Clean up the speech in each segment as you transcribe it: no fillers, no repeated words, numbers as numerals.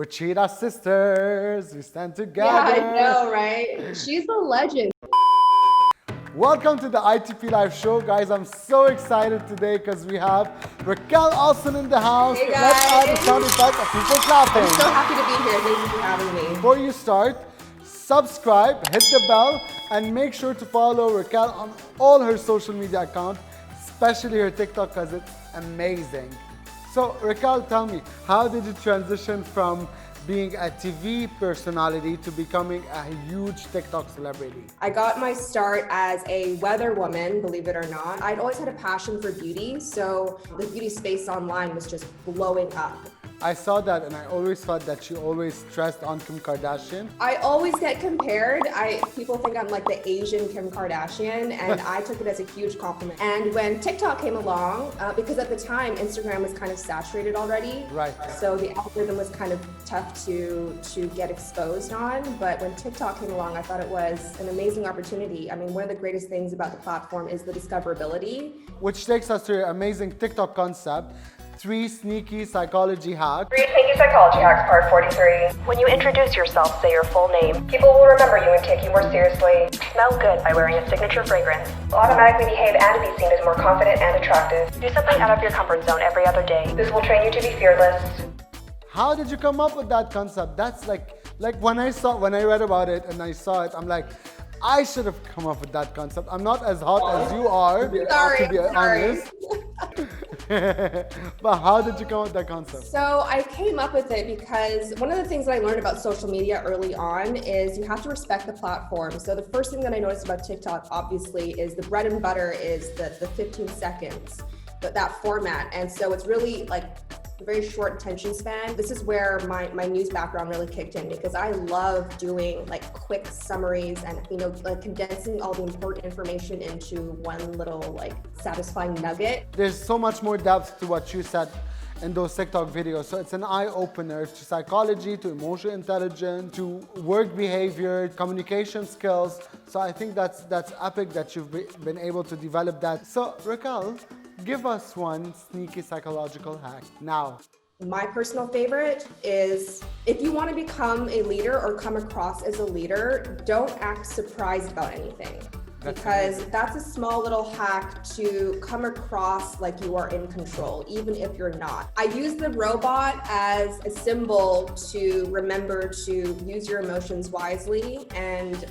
We're Cheetah sisters. We stand together. Yeah, I know, right? She's a legend. Welcome to the ITP Live Show, guys. I'm so excited today because we have Raquel Olsson in the house. Hey, guys. Let's add the sound effect of people clapping. I'm so happy to be here. Thank you for having me. Before you start, subscribe, hit the bell, and make sure to follow Raquel on all her social media accounts, especially her TikTok because it's amazing. So Raquel, tell me, how did you transition from being a TV personality to becoming a huge TikTok celebrity? I got my start as a weather woman, believe it or not. I'd always had a passion for beauty, so the beauty space online was just blowing up. I saw that and I always thought that she always stressed on Kim Kardashian. I always get compared. People think I'm like the Asian Kim Kardashian, and I took it as a huge compliment. And when TikTok came along, because at the time Instagram was kind of saturated already, Right. So the algorithm was kind of tough to get exposed on. But when TikTok came along, I thought it was an amazing opportunity. I mean, one of the greatest things about the platform is the discoverability. Which takes us to your amazing TikTok concept, 3 sneaky psychology hacks. 3 sneaky psychology hacks, part 43. When you introduce yourself, say your full name. People will remember you and take you more seriously. Smell good by wearing a signature fragrance. Automatically behave and be seen as more confident and attractive. Do something out of your comfort zone every other day. This will train you to be fearless. How did you come up with that concept? That's like when I read about it and I saw it, I'm like, I should have come up with that concept. I'm not as hot as you are, to be honest. But how did you come up with that concept? So I came up with it because one of the things that I learned about social media early on is you have to respect the platform. So the first thing that I noticed about TikTok, obviously, is the bread and butter is the 15 seconds, that format. And so it's really like a very short attention span. This is where my news background really kicked in, because I love doing like quick summaries and, like condensing all the important information into one little like satisfying nugget. There's so much more depth to what you said in those TikTok videos. So it's an eye-opener to psychology, to emotional intelligence, to work behavior, communication skills. So I think that's epic that you've been able to develop that. So Raquel, give us one sneaky psychological hack now. My personal favorite is, if you want to become a leader or come across as a leader, don't act surprised about anything. Because that's a small little hack to come across like you are in control, even if you're not. I use the robot as a symbol to remember to use your emotions wisely and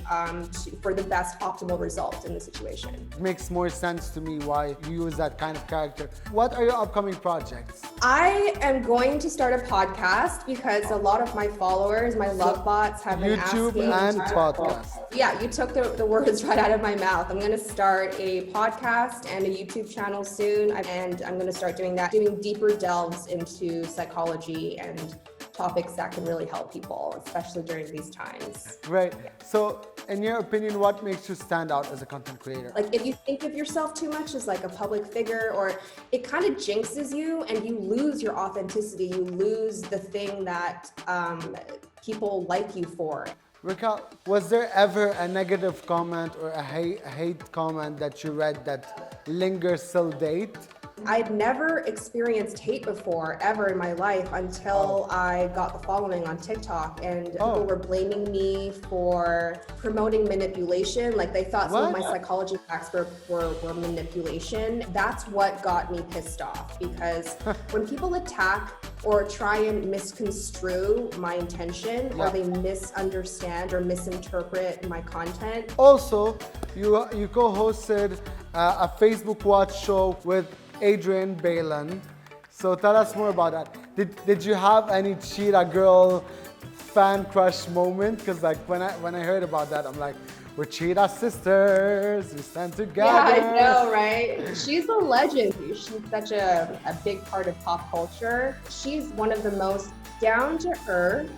for the best optimal result in the situation. It makes more sense to me why you use that kind of character. What are your upcoming projects? I am going to start a podcast because a lot of my followers, my love bots, have been YouTube asking. and podcast. Yeah, you took the words right out of my mouth. I'm going to start a podcast and a YouTube channel soon, and I'm going to start doing deeper delves into psychology and topics that can really help people, especially during these times. Right. So, in your opinion, what makes you stand out as a content creator? Like, if you think of yourself too much as like a public figure, or it kind of jinxes you and you lose your authenticity, you lose the thing that people like you for. Raquel, was there ever a negative comment or a hate comment that you read that lingers till date? I'd never experienced hate before, ever in my life, until I got the following on TikTok, and people were blaming me for promoting manipulation. Like, they thought some of my psychology hacks were manipulation. That's what got me pissed off, because when people attack or try and misconstrue my intention, or they misunderstand or misinterpret my content. Also, you co-hosted a Facebook Watch show with Adrian Balin. So tell us more about that. Did you have any Cheetah Girl fan crush moment? Because like when I heard about that, I'm like, we're Cheetah sisters. We stand together. Yeah, I know, right? She's a legend. She's such a big part of pop culture. She's one of the most down-to-earth,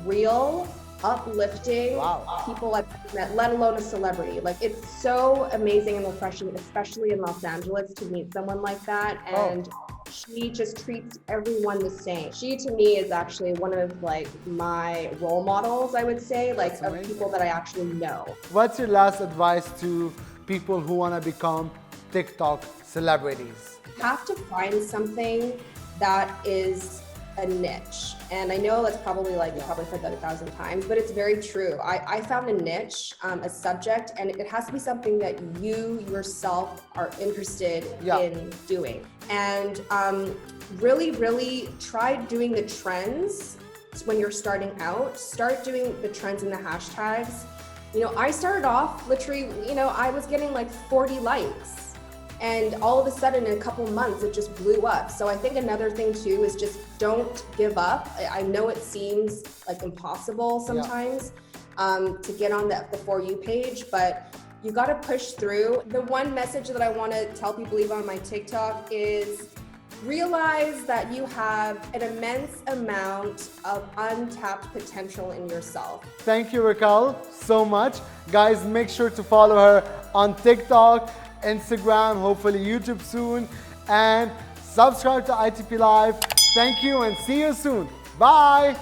real, uplifting people I've met, let alone a celebrity. Like, it's so amazing and refreshing, especially in Los Angeles, to meet someone like that. And she just treats everyone the same. She, to me, is actually one of like my role models, I would say, like of people that I actually know. What's your last advice to people who want to become TikTok celebrities? You have to find something that is a niche. And I know that's probably like, you probably heard that 1,000 times, but it's very true. I found a niche, a subject, and it has to be something that you yourself are interested in doing. And really try doing the trends when you're starting out. Start doing the trends and the hashtags. You know, I started off literally, you know, I was getting like 40 likes. And all of a sudden, in a couple months, it just blew up. So I think another thing too is just don't give up. I know it seems like impossible sometimes to get on the For You page, but you got to push through. The one message that I want to tell people even on my TikTok is realize that you have an immense amount of untapped potential in yourself. Thank you, Raquel, so much. Guys, make sure to follow her on TikTok, Instagram, hopefully YouTube soon, and subscribe to ITP Live. Thank you and see you soon. Bye.